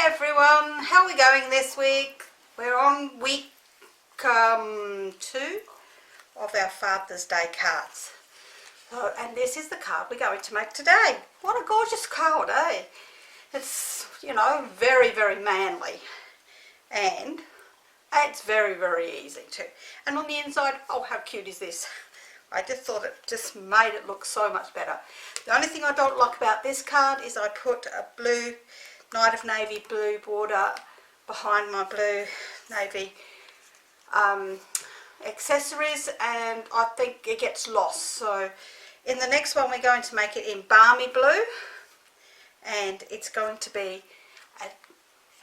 Hi everyone, how are we going this week? We're on week 2 of our Father's Day cards. And this is the card we're going to make today. What a gorgeous card, eh? It's, you know, very, very manly. And it's very, very easy too. And on the inside, oh, how cute is this? I just thought it just made it look so much better. The only thing I don't like about this card is I put a blue, Night of Navy blue border behind my blue navy accessories, and I think it gets lost. So in the next one we're going to make it in Balmy Blue, and it's going to be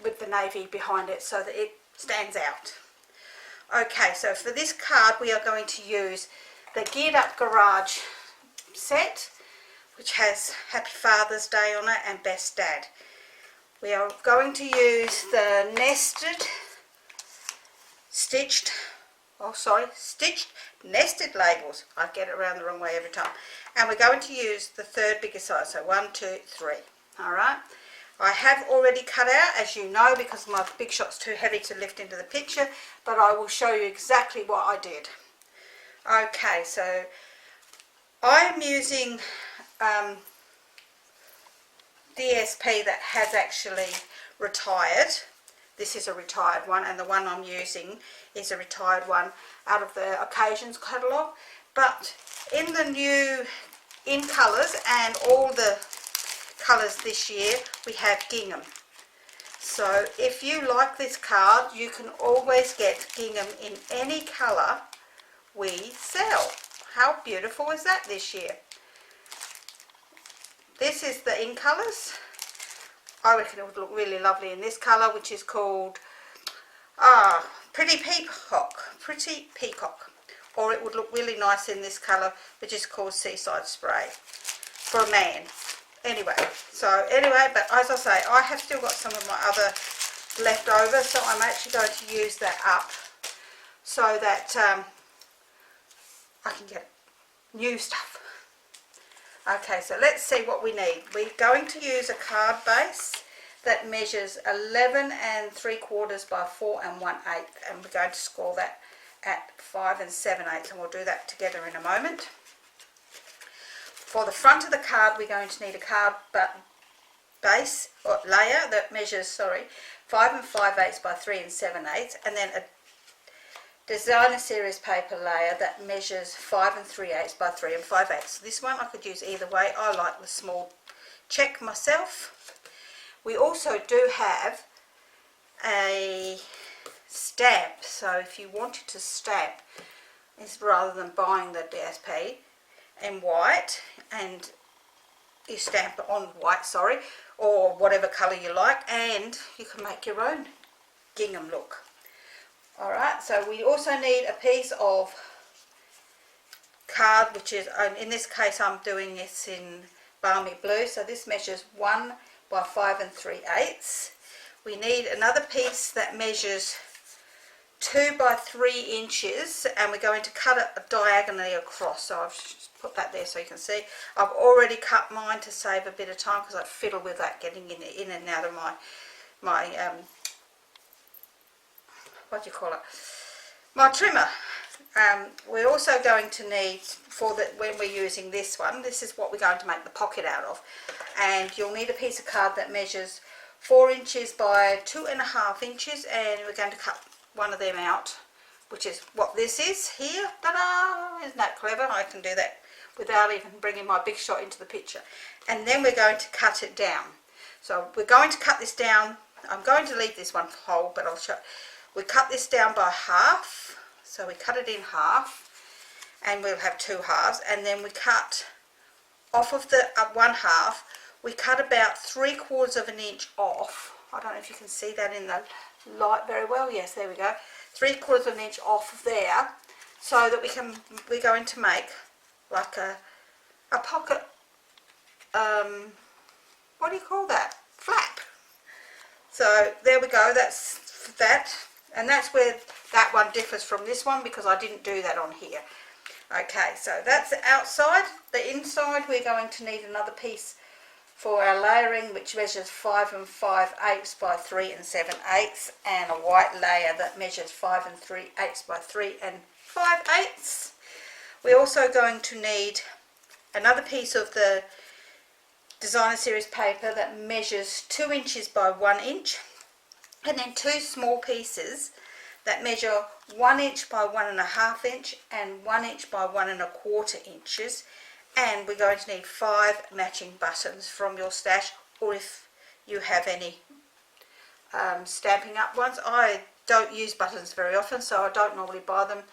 with the navy behind it so that it stands out. Okay, so for this card we are going to use the Geared Up Garage set, which has Happy Father's Day on it and Best Dad. We are going to use the stitched nested labels. I get it around the wrong way every time. And we're going to use the third biggest size, so 1, 2, 3. Alright, I have already cut out, as you know, because my big shot's too heavy to lift into the picture, but I will show you exactly what I did. Okay, so I'm using DSP that has actually retired. This is a retired one, and the one I'm using is a retired one out of the Occasions catalogue. But in the new in colours and all the colours this year, we have gingham. So if you like this card, you can always get gingham in any colour we sell. How beautiful is that this year? This is the in colours. I reckon it would look really lovely in this colour, which is called Pretty Peacock. Or it would look really nice in this colour, which is called Seaside Spray, for a man. Anyway, but as I say, I have still got some of my other left over, so I'm actually going to use that up so that I can get new stuff. Okay, so let's see what we need. We're going to use a card base that measures 11 3/4 by 4 1/8, and we're going to score that at 5 7/8, and we'll do that together in a moment. For the front of the card, we're going to need a card base or layer that measures 5 5/8 by 3 7/8, and then a designer series paper layer that measures 5 3/8 by 3 5/8. So this one I could use either way. I like the small check myself. We also do have a stamp, so if you wanted to stamp, rather than buying the DSP in white, and you stamp it on white, or whatever colour you like, and you can make your own gingham look. Alright, so we also need a piece of card, which is, in this case I'm doing this in Balmy Blue, so this measures 1 by 5 3/8. We need another piece that measures 2 by 3 inches, and we're going to cut it diagonally across. So I've just put that there so you can see. I've already cut mine to save a bit of time, because I fiddle with that getting in and out of my what do you call it, my trimmer. We're also going to need, when we're using this one, this is what we're going to make the pocket out of, and you'll need a piece of card that measures 4 inches by 2.5 inches, and we're going to cut one of them out, which is what this is here. Ta-da! Isn't that clever? I can do that without even bringing my big shot into the picture. And then we're going to cut it down. So we're going to cut this down. I'm going to leave this one whole, but I'll show. We cut this down by half, so we cut it in half, and we'll have 2 halves, and then we cut off of the one half, we cut about 3/4 inch off. I don't know if you can see that in the light very well. Yes, there we go. 3/4 inch off of there, so that we're going to make like a pocket, what do you call that? Flap. So there we go, that's that. And that's where that one differs from this one, because I didn't do that on here. Okay, so that's the outside. The inside, we're going to need another piece for our layering, which measures 5 5/8 by 3 7/8, and a white layer that measures 5 3/8 by 3 5/8. We're also going to need another piece of the designer series paper that measures 2 inches by 1 inch, and then 2 small pieces that measure 1 inch by 1.5 inch and 1 inch by 1.25 inches. And we're going to need 5 matching buttons from your stash, or if you have any Stampin' Up ones. I don't use buttons very often, so I don't normally buy them.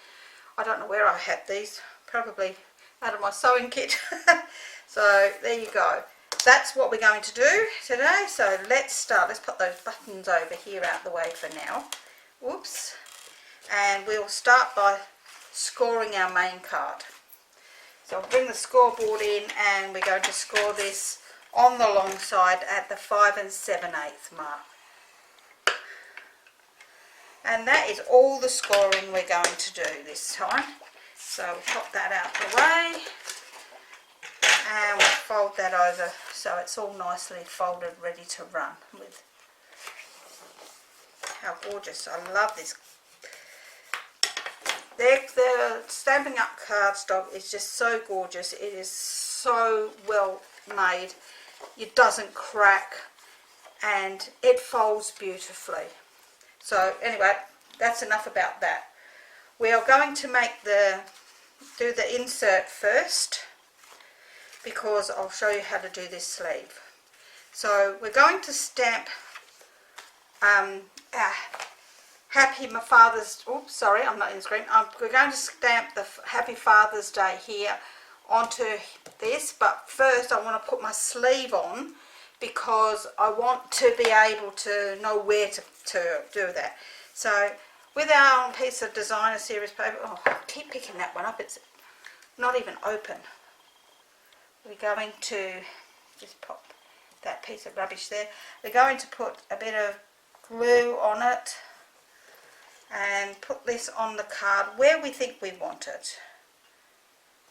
I don't know where I had these, probably out of my sewing kit. So there you go. That's what we're going to do today. So let's start. Let's put those buttons over here out the way for now. Whoops. And we'll start by scoring our main card. So I'll bring the scoreboard in, and we're going to score this on the long side at the 5 7/8 mark. And that is all the scoring we're going to do this time. So we'll pop that out the way, and we'll fold that over so it's all nicely folded, ready to run with. How gorgeous. I love this. The Stampin' Up cardstock is just so gorgeous. It is so well made. It doesn't crack, and it folds beautifully. So anyway, that's enough about that. We are going to do the insert first, because I'll show you how to do this sleeve. So we're going to stamp Happy Father's, oops, sorry, I'm not in the screen. We're going to stamp the Happy Father's Day here onto this, but first I want to put my sleeve on, because I want to be able to know where to do that. So with our piece of designer series paper, oh, I keep picking that one up, it's not even open. We're going to just pop that piece of rubbish there. We're going to put a bit of glue on it and put this on the card where we think we want it.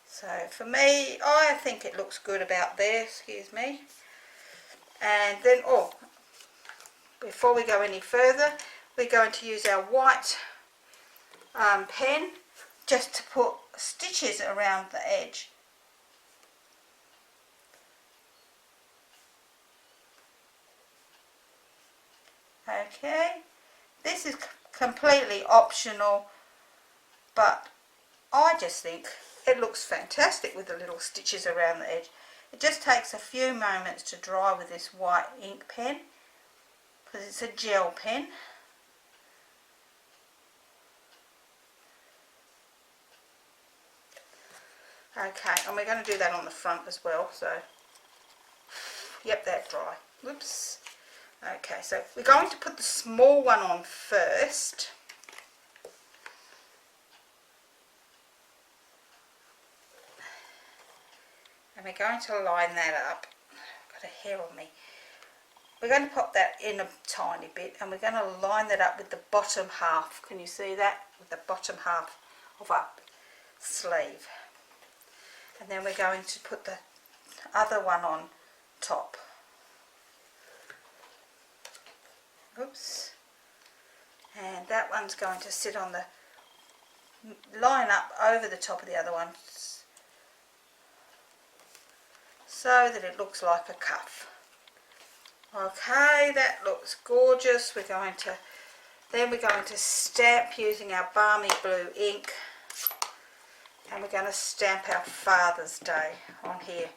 So for me, I think it looks good about there, excuse me. And then, before we go any further, we're going to use our white pen just to put stitches around the edge. Okay, this is completely optional, but I just think it looks fantastic with the little stitches around the edge. It just takes a few moments to dry with this white ink pen, because it's a gel pen. Okay, and we're going to do that on the front as well, so yep, that's dry. Whoops. Okay, so we're going to put the small one on first. And we're going to line that up. I've got a hair on me. We're going to pop that in a tiny bit, and we're going to line that up with the bottom half. Can you see that? With the bottom half of our sleeve. And then we're going to put the other one on top. Oops. And that one's going to sit on the, line up over the top of the other one, so that it looks like a cuff. Okay, that looks gorgeous. Then we're going to stamp using our balmy blue ink, and we're going to stamp our Father's Day on here.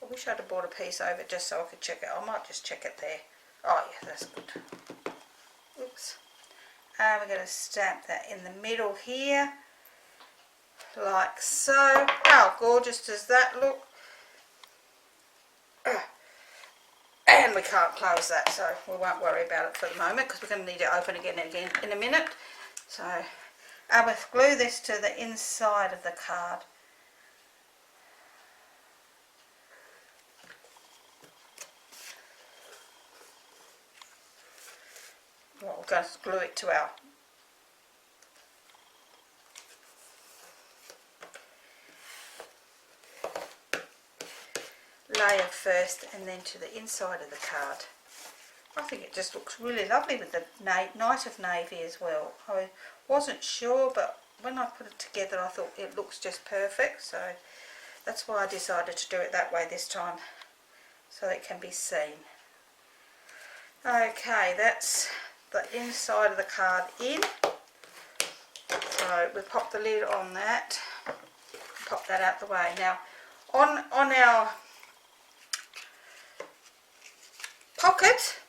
I wish I'd have bought a piece over just so I could check it. I might just check it there. Oh yeah, that's good. Oops. And we're going to stamp that in the middle here, like so. How gorgeous does that look? And we can't close that, so we won't worry about it for the moment, because we're going to need it open again in a minute. So I will glue this to the inside of the card. Well, we're going to glue it to our layer first and then to the inside of the card. I think it just looks really lovely with the Night of Navy as well. I wasn't sure, but when I put it together I thought it looks just perfect, so that's why I decided to do it that way this time, so it can be seen. Okay, that's the inside of the card in. So we pop the lid on that, pop that out the way. Now on our pocket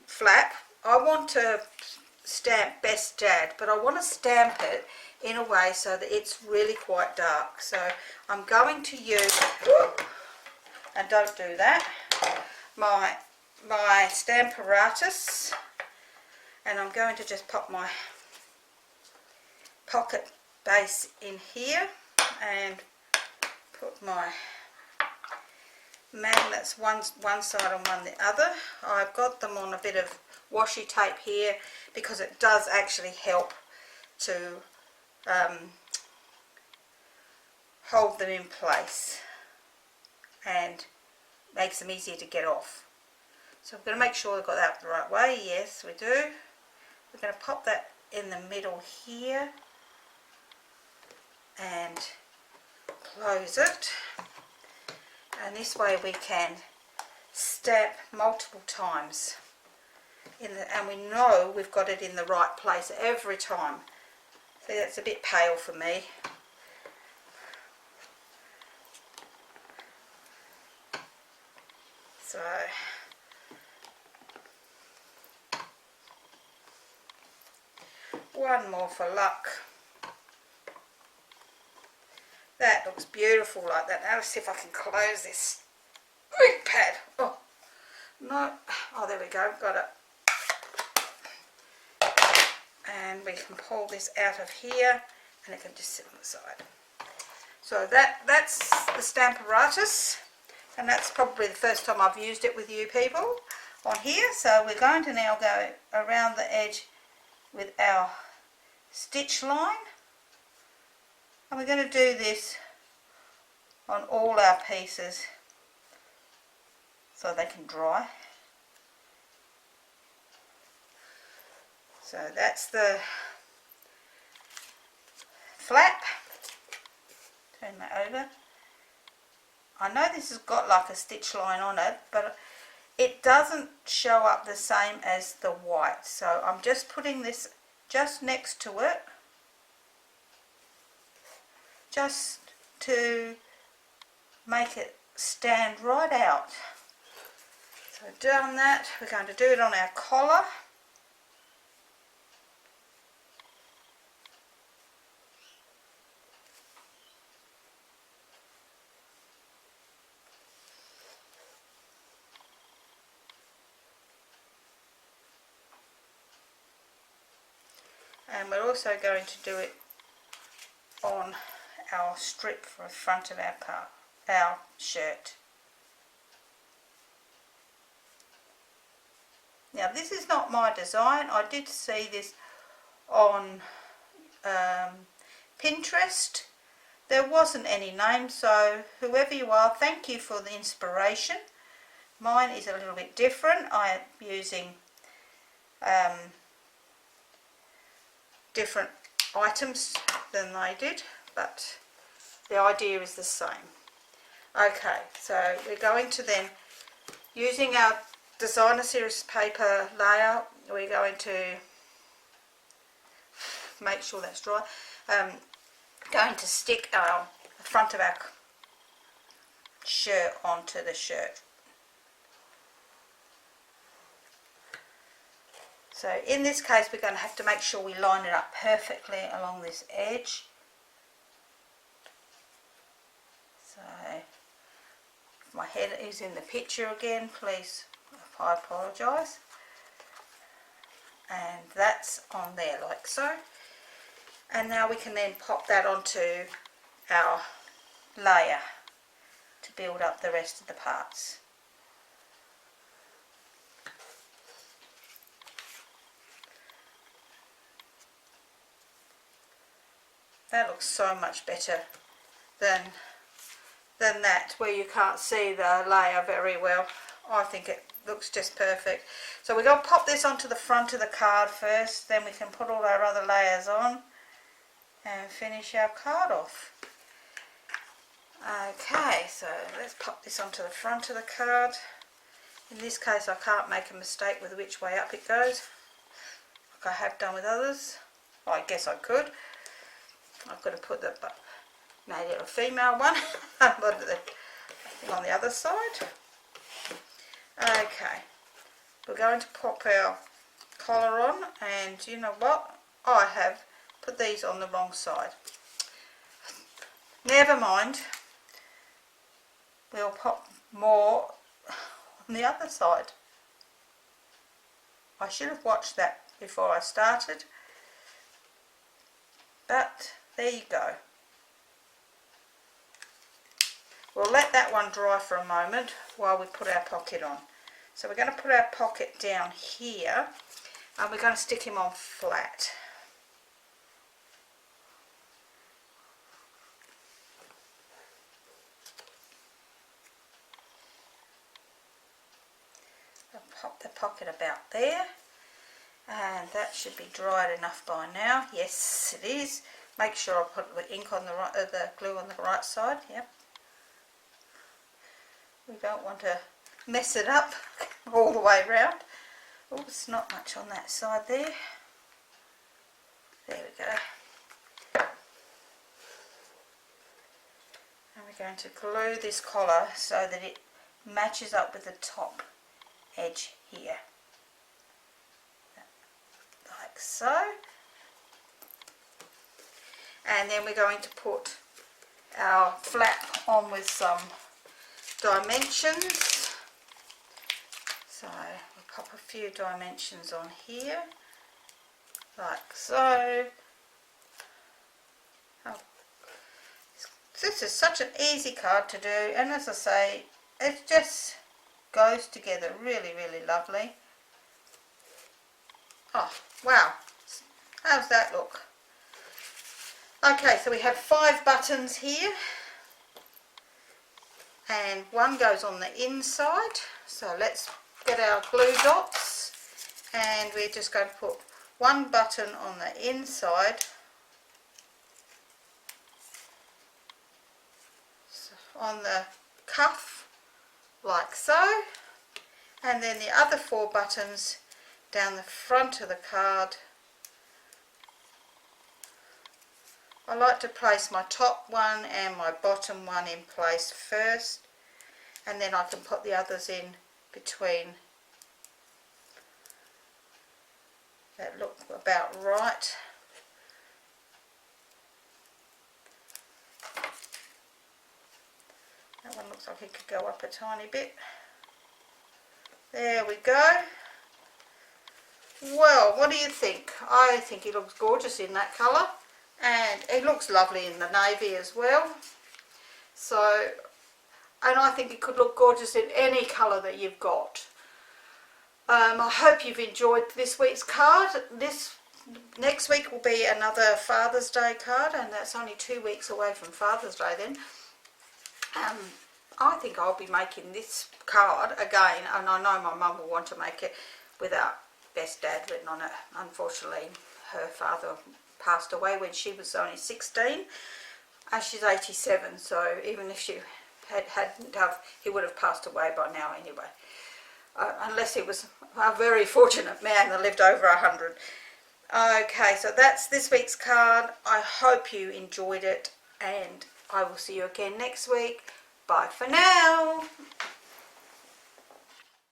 flap, I want to stamp Best Dad, but I want to stamp it in a way so that it's really quite dark. So I'm going to use, and don't do that, my stamp apparatus, and I'm going to just pop my pocket base in here and put my magnets one side and one the other. I've got them on a bit of washi tape here because it does actually help to hold them in place and makes them easier to get off. So I'm going to make sure we've got that the right way. Yes, we do. We're going to pop that in the middle here and close it, and this way we can stamp multiple times and we know we've got it in the right place every time. See, that's a bit pale for me. So one more for luck. That looks beautiful like that. Now let's see if I can close this ink pad. Oh, no. Oh, there we go. Got it. And we can pull this out of here and it can just sit on the side. So that's the stamp apparatus, and that's probably the first time I've used it with you people on here. So we're going to now go around the edge with our stitch line. And we're going to do this on all our pieces so they can dry. So that's the flap. Turn that over. I know this has got like a stitch line on it, but it doesn't show up the same as the white. So I'm just putting this just next to it, just to make it stand right out. So done that, we're going to do it on our collar. And we're also going to do it on our strip for the front of our shirt. Now this is not my design. I did see this on Pinterest. There wasn't any name, so whoever you are, thank you for the inspiration. Mine is a little bit different. I am using different items than they did, but the idea is the same. Okay, so we're going to then, using our designer series paper layer, we're going to make sure that's dry. Going to stick the front of our shirt onto the shirt. So in this case we're going to have to make sure we line it up perfectly along this edge. So if my head is in the picture again, please, I apologise. And that's on there like so. And now we can then pop that onto our layer to build up the rest of the parts. That looks so much better than than that, where you can't see the layer very well. I think it looks just perfect. So we're going to pop this onto the front of the card first, then we can put all our other layers on and finish our card off. Okay, so let's pop this onto the front of the card. In this case I can't make a mistake with which way up it goes, like I have done with others. Well, I guess I could. I could have put the made it a female one on the other side. Okay, we're going to pop our collar on, and you know what? I have put these on the wrong side. Never mind. We'll pop more on the other side. I should have watched that before I started, but there you go. We'll let that one dry for a moment while we put our pocket on. So we're going to put our pocket down here, and we're going to stick him on flat. I'll pop the pocket about there, and that should be dried enough by now. Yes, it is. Make sure I put the ink on the right, the glue on the right side. Yep. We don't want to mess it up all the way around. Oh, it's not much on that side there. There we go. And we're going to glue this collar so that it matches up with the top edge here. Like so. And then we're going to put our flap on with some dimensions. So we'll pop a few dimensions on here, like so. Oh, this is such an easy card to do, and as I say, it just goes together really, really lovely. Oh wow, how's that look? Okay, so we have 5 buttons here, and one goes on the inside. So let's get our glue dots, and we're just going to put one button on the inside, on the cuff, like so, and then the other 4 buttons down the front of the card. I like to place my top one and my bottom one in place first, and then I can put the others in between. That look about right. That one looks like it could go up a tiny bit. There we go. Well, what do you think? I think it looks gorgeous in that colour, and it looks lovely in the navy as well. So, and I think it could look gorgeous in any colour that you've got. I hope you've enjoyed this week's card. Next week will be another Father's Day card, and that's only 2 weeks away from Father's Day then. I think I'll be making this card again, and I know my mum will want to make it with our best dad written on it. Unfortunately, her father passed away when she was only 16, and she's 87, so even if she hadn't have, he would have passed away by now anyway. Unless he was a very fortunate man that lived over 100. Okay, so that's this week's card. I hope you enjoyed it, and I will see you again next week. Bye for now.